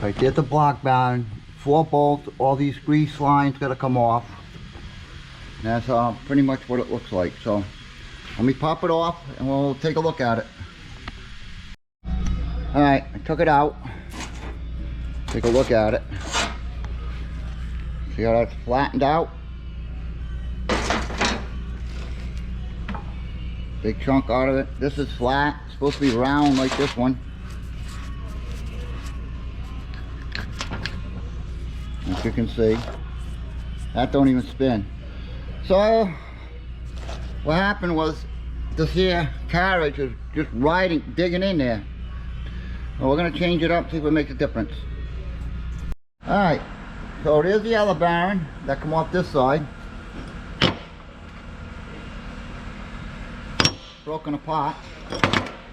Right there's the block bearing, 4 bolts, all these grease lines gotta come off. And that's pretty much what it looks like. So let me pop it off and we'll take a look at it. Alright, I took it out. Take a look at it. See how that's flattened out? Big chunk out of it. This is flat. It's supposed to be round like this one. As you can see, that don't even spin. So what happened was this here carriage was just digging in there. Well, we're gonna change it up, see if it makes a difference. All right, so there's the yellow bearing that come off this side. Broken apart.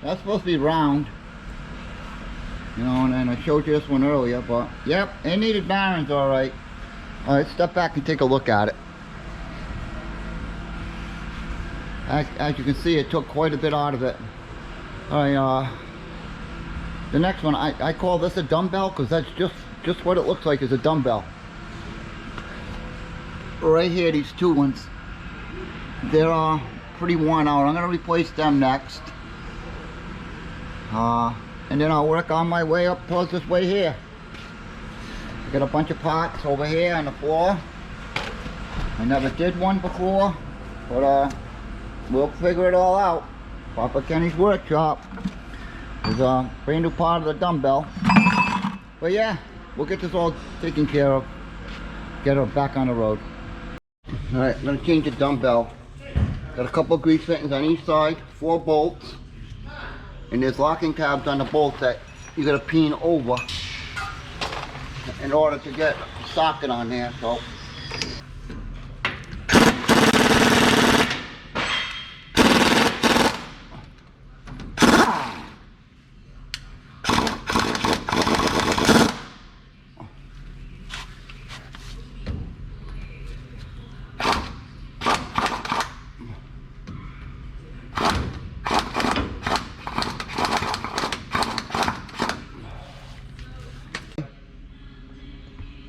That's supposed to be round, you know, and then I showed you this one earlier, but yep, it needed bearings. All right, step back and take a look at it. As you can see, it took quite a bit out of it. All right, the next one, I call this a dumbbell because that's just what it looks like, is a dumbbell. Right here, these two ones, they're pretty worn out. I'm gonna replace them next, and then I'll work on my way up towards this way here. I got a bunch of parts over here on the floor. I never did one before, but we'll figure it all out. Papa Kenny's workshop is a brand new part of the dumbbell. But yeah, we'll get this all taken care of, get her back on the road. All right, I'm gonna change the dumbbell. Got a couple of grease fittings on each side, 4 bolts, and there's locking tabs on the bolts that you gotta peen over in order to get the socket on there. So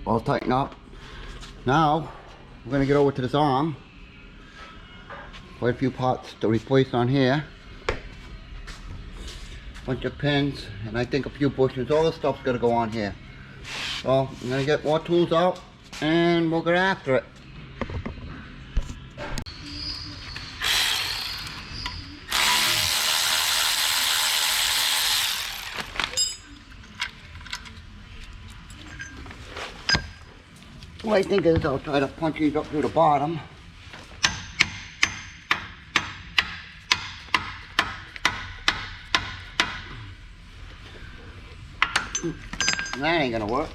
all tighten up. Now we're going to get over to this arm. Quite a few parts to replace on here. Bunch of pins and I think a few bushings. All this stuff's going to go on here. So I'm going to get more tools out and we'll get after it. What I think is I'll try to punch these up through the bottom. That ain't gonna work.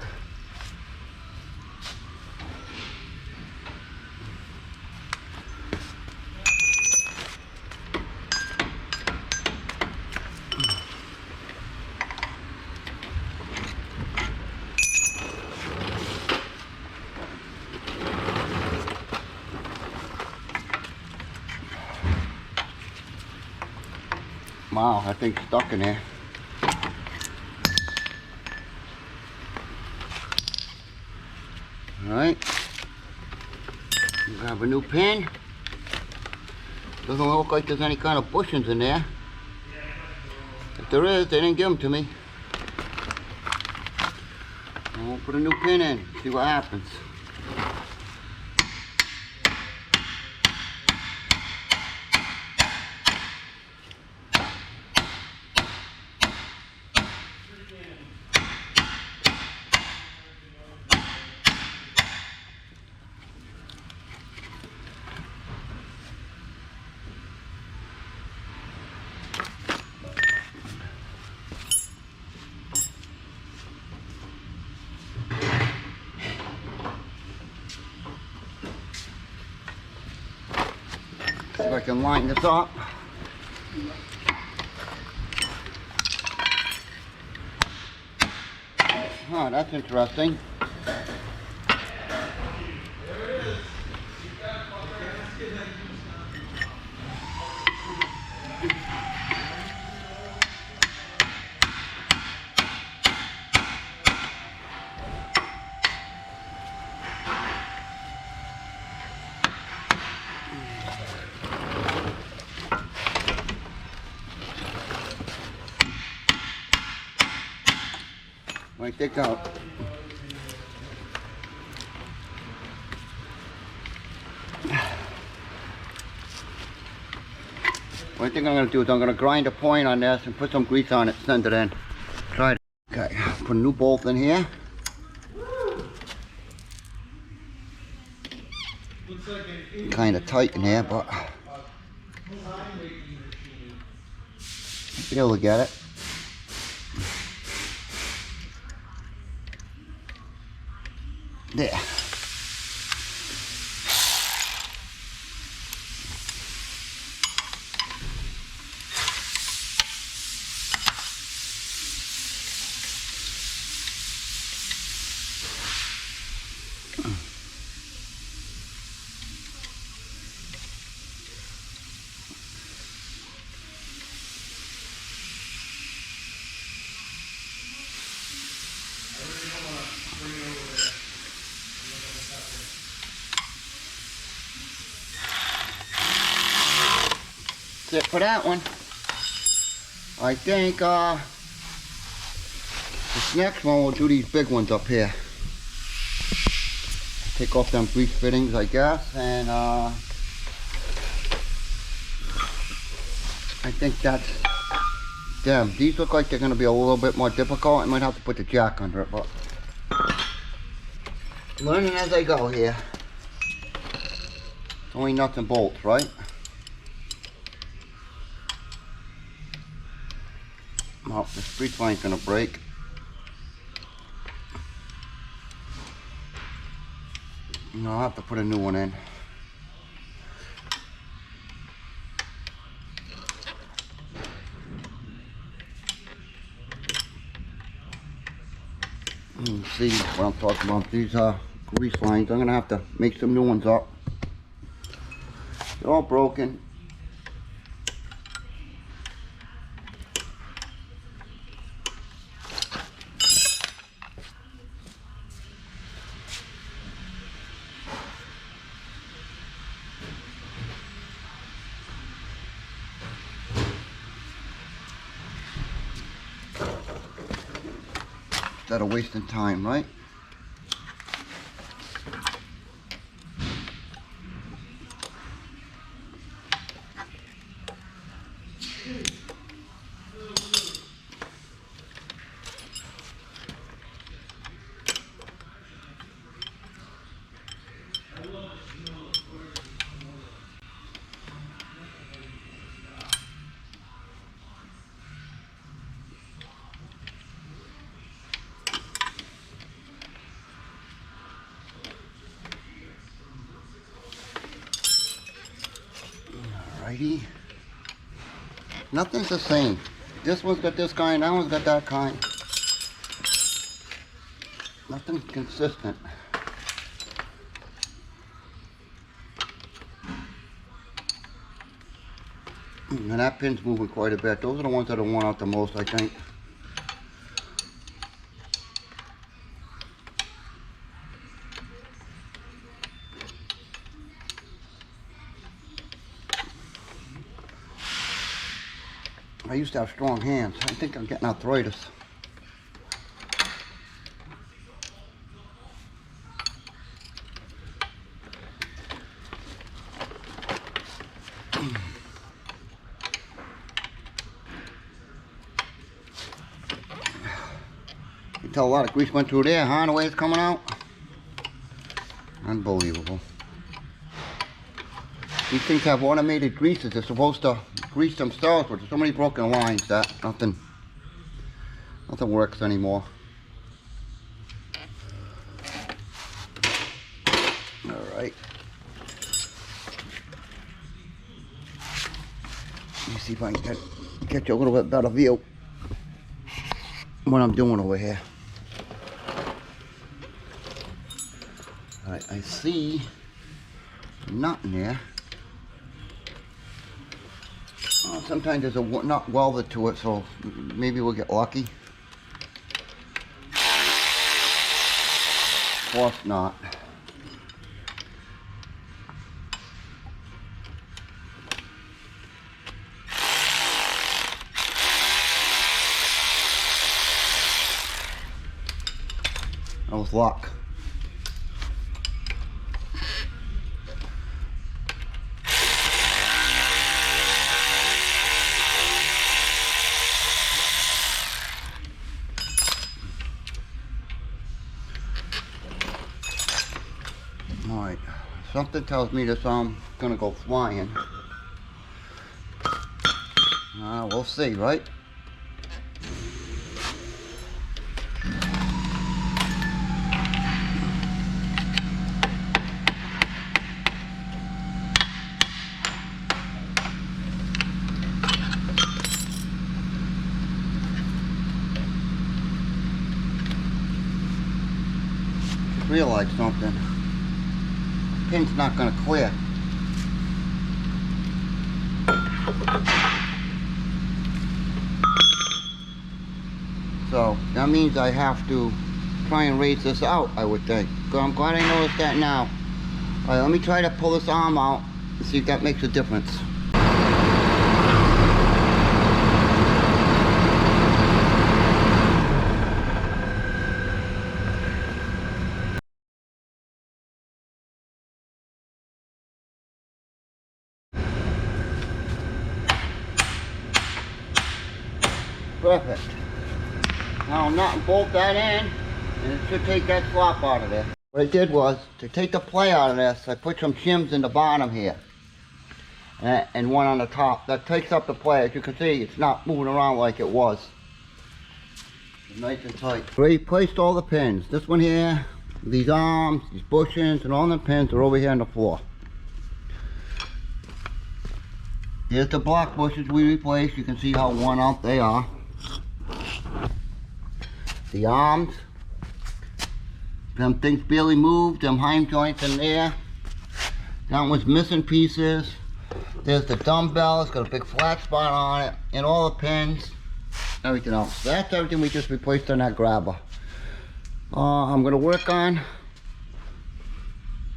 Wow, that thing's stuck in there. Alright. Grab a new pin. Doesn't look like there's any kind of bushings in there. If there is, they didn't give them to me. We'll put a new pin in, see what happens. See if I can line this up. Oh, that's interesting. Might take out. What I think I'm going to do is I'm going to grind a point on this and put some grease on it, send it in. Try it. Okay, put a new bolt in here. Kind of tight in here, but be able to get it. There. That's it for that one. I think this next one we'll do these big ones up here. Take off them grease fittings, I guess, and I think that's them. These look like they're going to be a little bit more difficult. I might have to put the jack under it, but learning as I go here. It's only nuts and bolts, right? Well, the street line's going to break. No, I'll have to put a new one in. See what I'm talking about. These grease lines, I'm going to have to make some new ones up. They're all broken. Instead of wasting time, right? Alrighty. Nothing's the same. This one's got this kind, that one's got that kind. Nothing's consistent. And that pin's moving quite a bit. Those are the ones that are worn out the most, I think. I used to have strong hands. I think I'm getting arthritis. You can tell a lot of grease went through there, huh? The way it's coming out. Unbelievable. These things have automated greases. They're supposed to grease themselves, but there's so many broken lines that nothing works anymore. All right. Let me see if I can get you a little bit better view what I'm doing over here. All right, I see nothing there. Sometimes there's a nut welded to it, so maybe we'll get lucky. Of course not. That was luck. Alright, something tells me this arm's gonna go flying. We'll see, right? Just realized something. Pin's not gonna clear. So that means I have to try and raise this out, I would think. So I'm glad I noticed that now. Alright, let me try to pull this arm out and see if that makes a difference. Perfect. Now I'm not bolt that in, and it should take that flop out of there. What I did was, to take the play out of this, I put some shims in the bottom here. And one on the top. That takes up the play. As you can see, it's not moving around like it was. It's nice and tight. Already placed all the pins. This one here, these arms, these bushings, and all the pins are over here on the floor. Here's the block bushes we replaced. You can see how worn out they are. The arms, them things barely moved, them hind joints in there. That one's missing pieces. There's the dumbbell, it's got a big flat spot on it, and all the pins, everything else. That's everything we just replaced on that grabber. I'm gonna work on,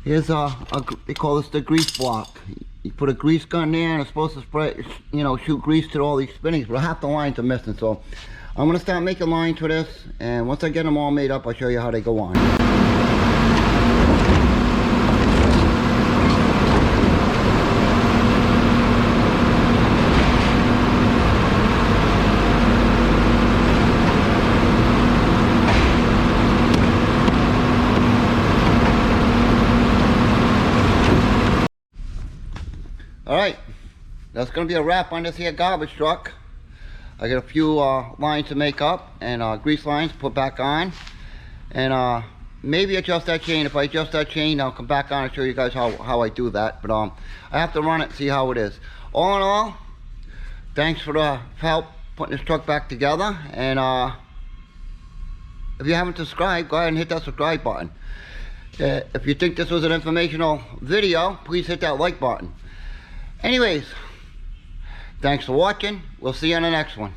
here's they call this the grease block. You put a grease gun there and it's supposed to spray, shoot grease to all these spinnings, but half the lines are missing. So I'm gonna start making lines for this, and once I get them all made up, I'll show you how they go on. Alright, that's going to be a wrap on this here garbage truck. I got a few lines to make up, and grease lines to put back on, and maybe adjust that chain. If I adjust that chain, I'll come back on and show you guys how I do that. But I have to run it and see how it is. All in all, thanks for the help putting this truck back together, and if you haven't subscribed, go ahead and hit that subscribe button. If you think this was an informational video, please hit that like button. Anyways, thanks for watching. We'll see you on the next one.